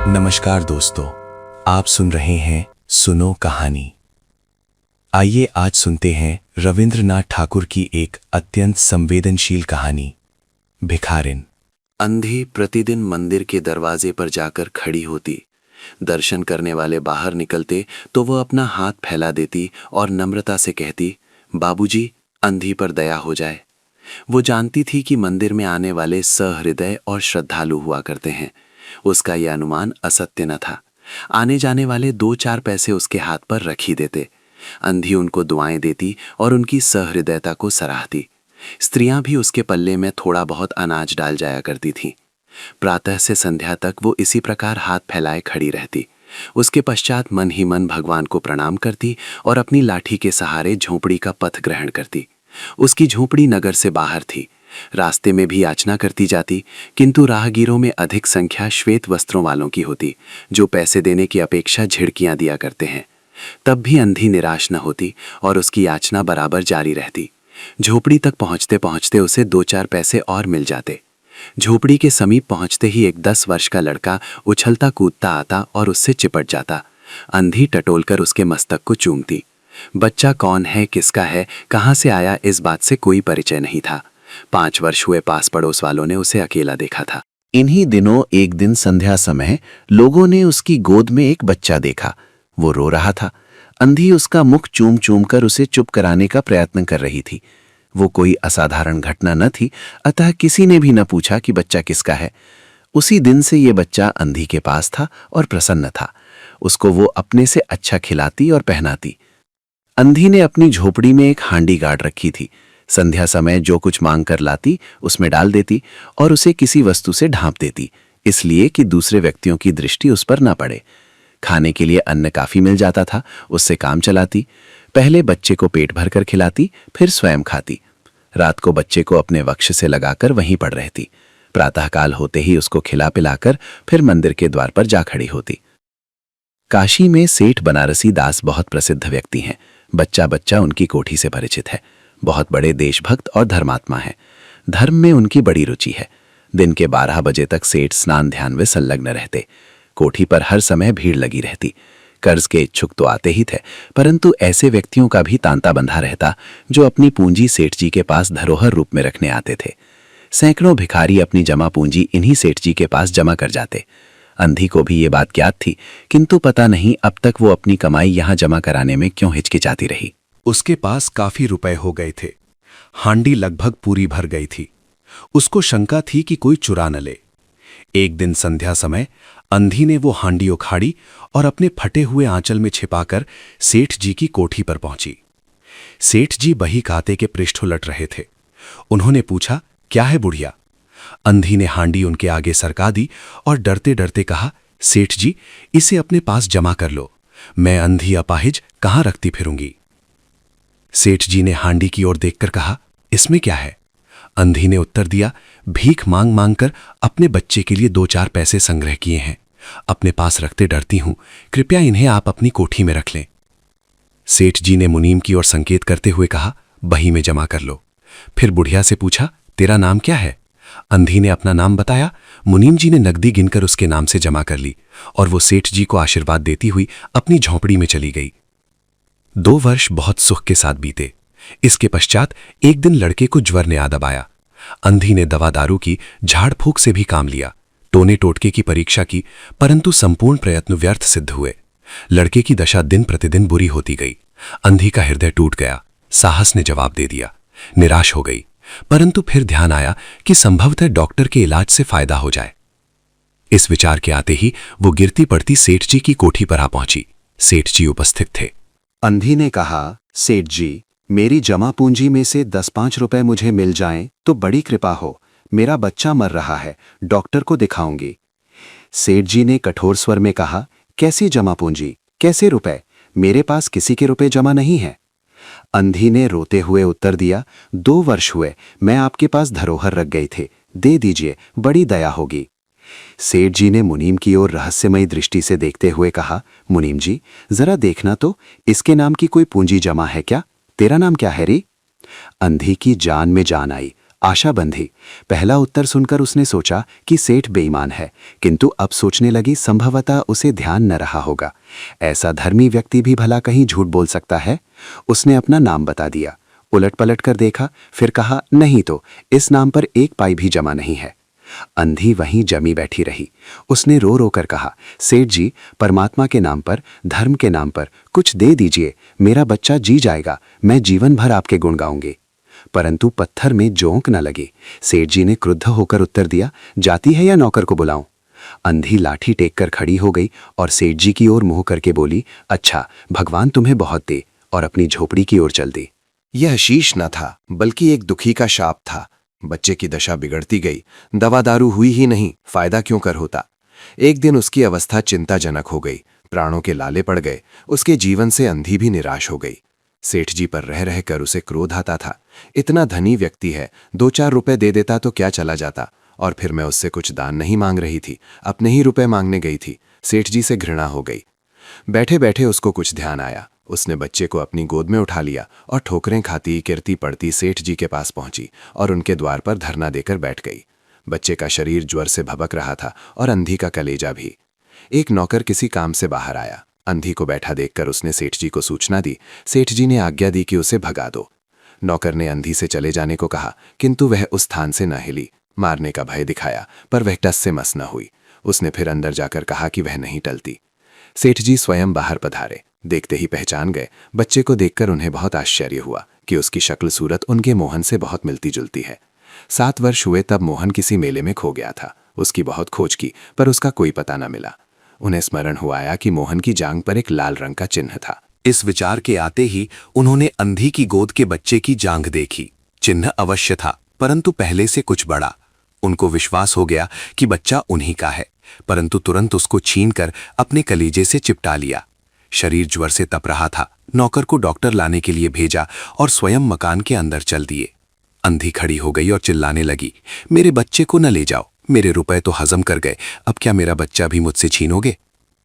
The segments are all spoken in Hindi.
नमस्कार दोस्तों, आप सुन रहे हैं सुनो कहानी। आइए आज सुनते हैं रविंद्रनाथ ठाकुर की एक अत्यंत संवेदनशील कहानी, भिखारिन। अंधी प्रतिदिन मंदिर के दरवाजे पर जाकर खड़ी होती। दर्शन करने वाले बाहर निकलते तो वह अपना हाथ फैला देती और नम्रता से कहती, बाबूजी, अंधी पर दया हो जाए। वो जानती थी कि मंदिर में आने वाले सहृदय और श्रद्धालु हुआ करते हैं। उसका यह अनुमान असत्य न था। आने जाने वाले 2-4 पैसे उसके हाथ पर रख ही देते। अंधी उनको दुआएं देती और उनकी सहृदयता को सराहती। स्त्रियां भी उसके पल्ले में थोड़ा बहुत अनाज डाल जाया करती थीं। प्रातः से संध्या तक वो इसी प्रकार हाथ फैलाए खड़ी रहती। उसके पश्चात मन ही मन भगवान को प्रणाम करती और अपनी लाठी के सहारे झोंपड़ी का पथ ग्रहण करती। उसकी झोंपड़ी नगर से बाहर थी। रास्ते में भी याचना करती जाती, किंतु राहगीरों में अधिक संख्या श्वेत वस्त्रों वालों की होती, जो पैसे देने की अपेक्षा झिड़कियां दिया करते हैं। तब भी अंधी निराश न होती और उसकी याचना बराबर जारी रहती। झोपड़ी तक पहुंचते पहुंचते उसे 2-4 पैसे और मिल जाते। झोपड़ी के समीप पहुंचते ही एक 10 वर्ष का लड़का उछलता कूदता आता और उससे चिपट जाता। अंधी टटोलकर उसके मस्तक को चूमती। बच्चा कौन है, किसका है, कहाँ से आया, इस बात से कोई परिचय नहीं था। 5 वर्ष हुए पास पड़ोस वालों ने उसे अकेला देखा था। इन्हीं दिनों एक दिन संध्या समय लोगों ने उसकी गोद में एक बच्चा देखा। वो रो रहा था। अंधी उसका मुख चूम चूम कर उसे चुप कराने का प्रयत्न कर रही थी। वो कोई असाधारण घटना न थी, अतः किसी ने भी न पूछा कि बच्चा किसका है। उसी दिन से ये बच्चा अंधी के पास था और प्रसन्न था। उसको वो अपने से अच्छा खिलाती और पहनाती। अंधी ने अपनी झोपड़ी में एक हांडी गाड़ रखी थी। संध्या समय जो कुछ मांग कर लाती उसमें डाल देती और उसे किसी वस्तु से ढांप देती, इसलिए कि दूसरे व्यक्तियों की दृष्टि उस पर न पड़े। खाने के लिए अन्न काफी मिल जाता था, उससे काम चलाती। पहले बच्चे को पेट भरकर खिलाती, फिर स्वयं खाती। रात को बच्चे को अपने वक्ष से लगाकर वहीं पड़ रहती। प्रातःकाल होते ही उसको खिला पिलाकर फिर मंदिर के द्वार पर जा खड़ी होती। काशी में सेठ बनारसी दास बहुत प्रसिद्ध व्यक्ति हैं। बच्चा बच्चा उनकी कोठी से परिचित है। बहुत बड़े देशभक्त और धर्मात्मा हैं। धर्म में उनकी बड़ी रुचि है। दिन के 12 बजे तक सेठ स्नान ध्यान में संलग्न रहते। कोठी पर हर समय भीड़ लगी रहती। कर्ज के इच्छुक तो आते ही थे, परंतु ऐसे व्यक्तियों का भी तांता बंधा रहता जो अपनी पूंजी सेठ जी के पास धरोहर रूप में रखने आते थे। सैकड़ों भिखारी अपनी जमा पूंजी इन्हीं सेठ जी के पास जमा कर जाते। अंधी को भी ये बात ज्ञात थी, किंतु पता नहीं अब तक वो अपनी कमाई यहां जमा कराने में क्यों हिचकिचाती रही। उसके पास काफी रुपए हो गए थे। हांडी लगभग पूरी भर गई थी। उसको शंका थी कि कोई चुरा न ले। एक दिन संध्या समय अंधी ने वो हांडी उखाड़ी और अपने फटे हुए आंचल में छिपाकर सेठ जी की कोठी पर पहुंची। सेठ जी बही खाते के पृष्ठ उलट रहे थे। उन्होंने पूछा, क्या है बुढ़िया? अंधी ने हांडी उनके आगे सरका दी और डरते डरते कहा, सेठ जी, इसे अपने पास जमा कर लो। मैं अंधी अपाहिज कहां रखती फिरूंगी। सेठ जी ने हांडी की ओर देखकर कहा, इसमें क्या है? अंधी ने उत्तर दिया, भीख मांग मांग कर अपने बच्चे के लिए 2-4 पैसे संग्रह किए हैं। अपने पास रखते डरती हूं, कृपया इन्हें आप अपनी कोठी में रख लें। सेठ जी ने मुनीम की ओर संकेत करते हुए कहा, बही में जमा कर लो। फिर बुढ़िया से पूछा, तेरा नाम क्या है? अंधी ने अपना नाम बताया। मुनीम जी ने नकदी गिनकर उसके नाम से जमा कर ली और वो सेठ जी को आशीर्वाद देती हुई अपनी झोंपड़ी में चली गई। 2 वर्ष बहुत सुख के साथ बीते। इसके पश्चात एक दिन लड़के को ज्वर ने आ दबाया। अंधी ने दवा दारू की, झाड़ फूक से भी काम लिया। टोने टोटके की परीक्षा की, परंतु संपूर्ण प्रयत्न व्यर्थ सिद्ध हुए। लड़के की दशा दिन प्रतिदिन बुरी होती गई। अंधी का हृदय टूट गया। साहस ने जवाब दे दिया। निराश हो गई, परंतु फिर ध्यान आया कि संभवतः डॉक्टर के इलाज से फायदा हो जाए। इस विचार के आते ही वो गिरती पड़ती सेठ जी की कोठी पर आ पहुंची। सेठ जी उपस्थित थे। अंधी ने कहा, सेठ जी, मेरी जमा पूंजी में से 10-5 रुपए मुझे मिल जाएं तो बड़ी कृपा हो। मेरा बच्चा मर रहा है, डॉक्टर को दिखाऊंगी। सेठ जी ने कठोर स्वर में कहा, कैसी जमा पूंजी, कैसे रुपए? मेरे पास किसी के रुपए जमा नहीं है। अंधी ने रोते हुए उत्तर दिया, 2 वर्ष हुए मैं आपके पास धरोहर रख गए थे, दे दीजिए, बड़ी दया होगी। सेठ जी ने मुनीम की ओर रहस्यमयी दृष्टि से देखते हुए कहा, मुनीम जी, जरा देखना तो, इसके नाम की कोई पूंजी जमा है क्या? तेरा नाम क्या है रे? अंधी की जान में जान आई। आशा बंधी। पहला उत्तर सुनकर उसने सोचा कि सेठ बेईमान है, किंतु अब सोचने लगी संभवतः उसे ध्यान न रहा होगा। ऐसा धर्मी व्यक्ति भी भला कहीं झूठ बोल सकता है। उसने अपना नाम बता दिया। उलट पलट कर देखा, फिर कहा, नहीं तो इस नाम पर 1 पाई भी जमा नहीं है। अंधी वहीं जमी बैठी रही। उसने रो रो कर कहा, सेठ जी, परमात्मा के नाम पर, धर्म के नाम पर कुछ दे दीजिए, मेरा बच्चा जी जाएगा, मैं जीवन भर आपके गुण गाऊंगी। परंतु पत्थर में जोंक न लगी। सेठ जी ने क्रुद्ध होकर उत्तर दिया, जाती है या नौकर को बुलाऊं? अंधी लाठी टेक कर खड़ी हो गई और सेठ जी की ओर मुंह करके बोली, अच्छा, भगवान तुम्हें बहुत दे, और अपनी झोपड़ी की ओर चल दी। यह शीश न था, बल्कि एक दुखी का शाप था। बच्चे की दशा बिगड़ती गई। दवा दारू हुई ही नहीं, फायदा क्यों कर होता। एक दिन उसकी अवस्था चिंताजनक हो गई, प्राणों के लाले पड़ गए। उसके जीवन से अंधी भी निराश हो गई। सेठ जी पर रह रहकर उसे क्रोध आता था। इतना धनी व्यक्ति है, 2-4 रुपए दे देता तो क्या चला जाता। और फिर मैं उससे कुछ दान नहीं मांग रही थी, अपने ही रुपए मांगने गई थी। सेठ जी से घृणा हो गई। बैठे बैठे उसको कुछ ध्यान आया। उसने बच्चे को अपनी गोद में उठा लिया और ठोकरें खाती गिरती पड़ती सेठ जी के पास पहुंची और उनके द्वार पर धरना देकर बैठ गई। बच्चे का शरीर ज्वर से भबक रहा था और अंधी का कलेजा भी। एक नौकर किसी काम से बाहर आया। अंधी को बैठा देखकर उसने सेठ जी को सूचना दी। सेठ जी ने आज्ञा दी कि उसे भगा दो। नौकर ने अंधी से चले जाने को कहा, किंतु वह उस स्थान से न हिली। मारने का भय दिखाया, पर वह टस से मस न हुई। उसने फिर अंदर जाकर कहा कि वह नहीं टलती। सेठ जी स्वयं बाहर पधारे। देखते ही पहचान गए। बच्चे को देखकर उन्हें बहुत आश्चर्य हुआ कि उसकी शक्ल सूरत उनके मोहन से बहुत मिलती जुलती है। 7 वर्ष हुए तब मोहन किसी मेले में खो गया था। उसकी बहुत खोज की, पर उसका कोई पता न मिला। उन्हें स्मरण हुआ आया कि मोहन की जांघ पर एक लाल रंग का चिन्ह था। इस विचार के आते ही उन्होंने अंधी की गोद के बच्चे की जांघ देखी। चिन्ह अवश्य था, परंतु पहले से कुछ बड़ा। उनको विश्वास हो गया कि बच्चा उन्हीं का है, परंतु तुरंत उसको छीनकर अपने कलीजे से चिपटा लिया। शरीर ज्वर से तप रहा था। नौकर को डॉक्टर लाने के लिए भेजा और स्वयं मकान के अंदर चल दिए। अंधी खड़ी हो गई और चिल्लाने लगी, मेरे बच्चे को न ले जाओ, मेरे रुपए तो हजम कर गए, अब क्या मेरा बच्चा भी मुझसे छीनोगे?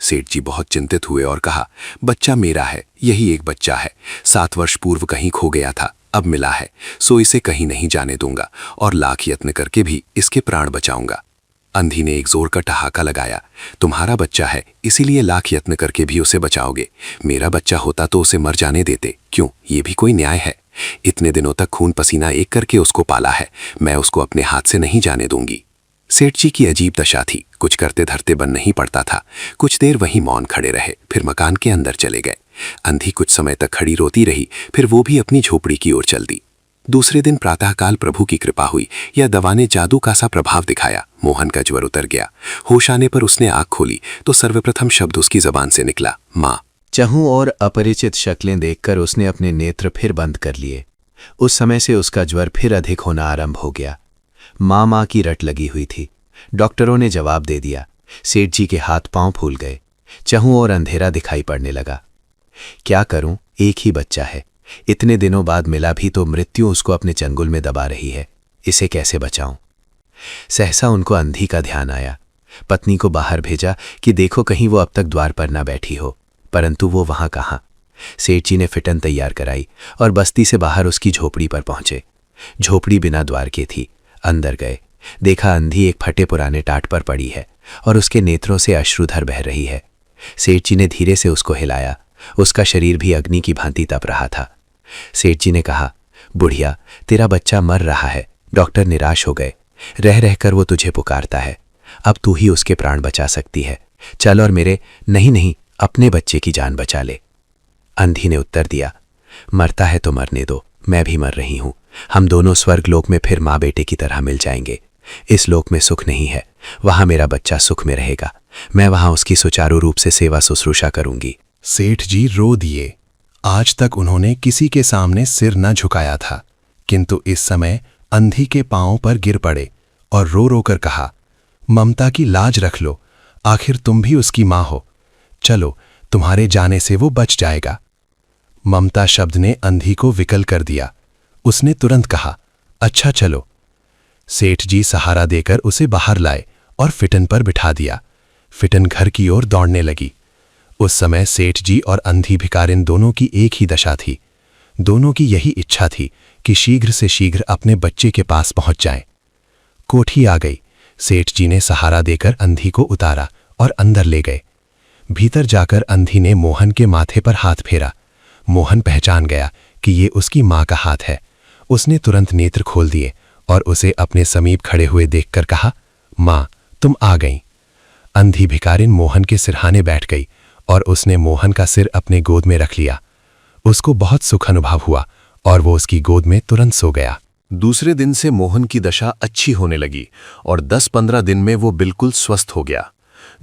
सेठ जी बहुत चिंतित हुए और कहा, बच्चा मेरा है, यही एक बच्चा है। 7 वर्ष पूर्व कहीं खो गया था, अब मिला है, सो इसे कहीं नहीं जाने दूंगा और लाख यत्न करके भी इसके प्राण बचाऊंगा। अंधी ने एक जोर का ठहाका लगाया, तुम्हारा बच्चा है, इसीलिए लाख यत्न करके भी उसे बचाओगे। मेरा बच्चा होता तो उसे मर जाने देते, क्यों? ये भी कोई न्याय है? इतने दिनों तक खून पसीना एक करके उसको पाला है, मैं उसको अपने हाथ से नहीं जाने दूंगी। सेठ जी की अजीब दशा थी, कुछ करते धरते बन नहीं पड़ता था। कुछ देर वहीं मौन खड़े रहे, फिर मकान के अंदर चले गए। अंधी कुछ समय तक खड़ी रोती रही, फिर वो भी अपनी झोपड़ी की ओर चल दी। दूसरे दिन प्रातःकाल प्रभु की कृपा हुई, या दवा ने जादू का सा प्रभाव दिखाया। मोहन का ज्वर उतर गया। होश आने पर उसने आंख खोली तो सर्वप्रथम शब्द उसकी जबान से निकला, माँ। चहूं और अपरिचित शक्लें देखकर उसने अपने नेत्र फिर बंद कर लिए। उस समय से उसका ज्वर फिर अधिक होना आरंभ हो गया। माँ माँ की रट लगी हुई थी। डॉक्टरों ने जवाब दे दिया। सेठ जी के हाथ पांव फूल गए। चहूं और अंधेरा दिखाई पड़ने लगा। क्या करूं, एक ही बच्चा है, इतने दिनों बाद मिला भी तो मृत्यु उसको अपने चंगुल में दबा रही है, इसे कैसे बचाऊं? सहसा उनको अंधी का ध्यान आया। पत्नी को बाहर भेजा कि देखो कहीं वो अब तक द्वार पर ना बैठी हो, परंतु वो वहां कहाँ। सेठ जी ने फिटन तैयार कराई और बस्ती से बाहर उसकी झोपड़ी पर पहुंचे। झोपड़ी बिना द्वार के थी। अंदर गए, देखा अंधी एक फटे पुराने टाट पर पड़ी है और उसके नेत्रों से अश्रुधर बह रही है। सेठ जी ने धीरे से उसको हिलाया। उसका शरीर भी अग्नि की भांति तप रहा था। सेठ जी ने कहा, बुढ़िया, तेरा बच्चा मर रहा है, डॉक्टर निराश हो गए, रह रहकर वो तुझे पुकारता है, अब तू ही उसके प्राण बचा सकती है, चल और मेरे नहीं अपने बच्चे की जान बचा ले। अंधी ने उत्तर दिया, मरता है तो मरने दो, मैं भी मर रही हूं, हम दोनों स्वर्ग लोक में फिर माँ बेटे की तरह मिल जाएंगे। इस लोक में सुख नहीं है, वहां मेरा बच्चा सुख में रहेगा, मैं वहां उसकी सुचारू रूप से सेवा शुश्रूषा करूंगी। सेठ जी रो दिए। आज तक उन्होंने किसी के सामने सिर न झुकाया था, किंतु इस समय अंधी के पांवों पर गिर पड़े और रो रो कर कहा, ममता की लाज रख लो, आखिर तुम भी उसकी मां हो, चलो तुम्हारे जाने से वो बच जाएगा। ममता शब्द ने अंधी को विकल कर दिया। उसने तुरंत कहा, अच्छा चलो। सेठ जी सहारा देकर उसे बाहर लाए और फिटन पर बिठा दिया। फिटन घर की ओर दौड़ने लगी। उस समय सेठ जी और अंधी भिकारिन दोनों की एक ही दशा थी। दोनों की यही इच्छा थी कि शीघ्र से शीघ्र अपने बच्चे के पास पहुंच जाएं। कोठी आ गई। सेठ जी ने सहारा देकर अंधी को उतारा और अंदर ले गए। भीतर जाकर अंधी ने मोहन के माथे पर हाथ फेरा। मोहन पहचान गया कि ये उसकी मां का हाथ है। उसने तुरंत नेत्र खोल दिए और उसे अपने समीप खड़े हुए देखकर कहा, मां, तुम आ गईं। अंधी भिखारिन मोहन के सिरहाने बैठ गई और उसने मोहन का सिर अपने गोद में रख लिया। उसको बहुत सुख अनुभव हुआ और वो उसकी गोद में तुरंत सो गया। दूसरे दिन से मोहन की दशा अच्छी होने लगी और 10-15 दिन में वो बिल्कुल स्वस्थ हो गया।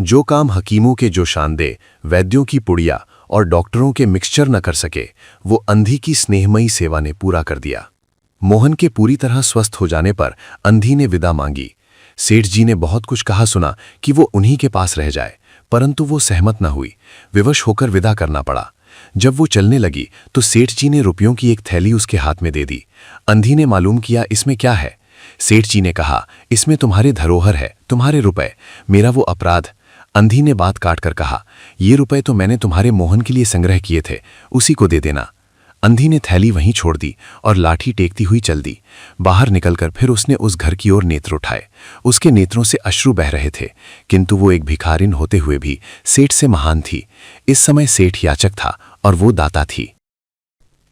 जो काम हकीमों के जो शानदे, वैद्यों की पुड़िया और डॉक्टरों के मिक्सचर न कर सके, वो अंधी की स्नेहमयी सेवा ने पूरा कर दिया। मोहन के पूरी तरह स्वस्थ हो जाने पर अंधी ने विदा मांगी। सेठ जी ने बहुत कुछ कहा सुना कि वो उन्हीं के पास रह जाए, परंतु वो सहमत न हुई। विवश होकर विदा करना पड़ा। जब वो चलने लगी तो सेठ जी ने रुपयों की एक थैली उसके हाथ में दे दी। अंधी ने मालूम किया इसमें क्या है। सेठ जी ने कहा, इसमें तुम्हारे धरोहर है, तुम्हारे रुपए, मेरा वो अपराध। अंधी ने बात काट कर कहा, ये रुपए तो मैंने तुम्हारे मोहन के लिए संग्रह किए थे, उसी को दे देना। अंधी ने थैली वहीं छोड़ दी और लाठी टेकती हुई चल दी। बाहर निकलकर फिर उसने उस घर की ओर नेत्र उठाए। उसके नेत्रों से अश्रु बह रहे थे, किंतु वो एक भिखारिन होते हुए भी सेठ से महान थी। इस समय सेठ याचक था और वो दाता थी।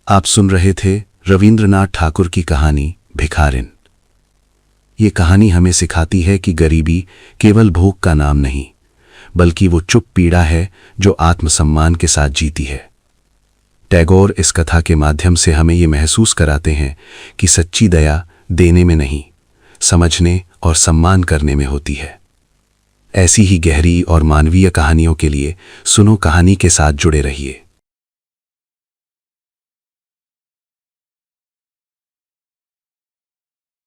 आप सुन रहे थे रविंद्रनाथ ठाकुर की कहानी भिखारिन। ये कहानी हमें सिखाती है कि गरीबी केवल भोग का नाम नहीं, बल्कि वो चुप पीड़ा है जो आत्मसम्मान के साथ जीती है। टैगोर इस कथा के माध्यम से हमें ये महसूस कराते हैं कि सच्ची दया देने में नहीं, समझने और सम्मान करने में होती है। ऐसी ही गहरी और मानवीय कहानियों के लिए सुनो कहानी के साथ जुड़े रहिए।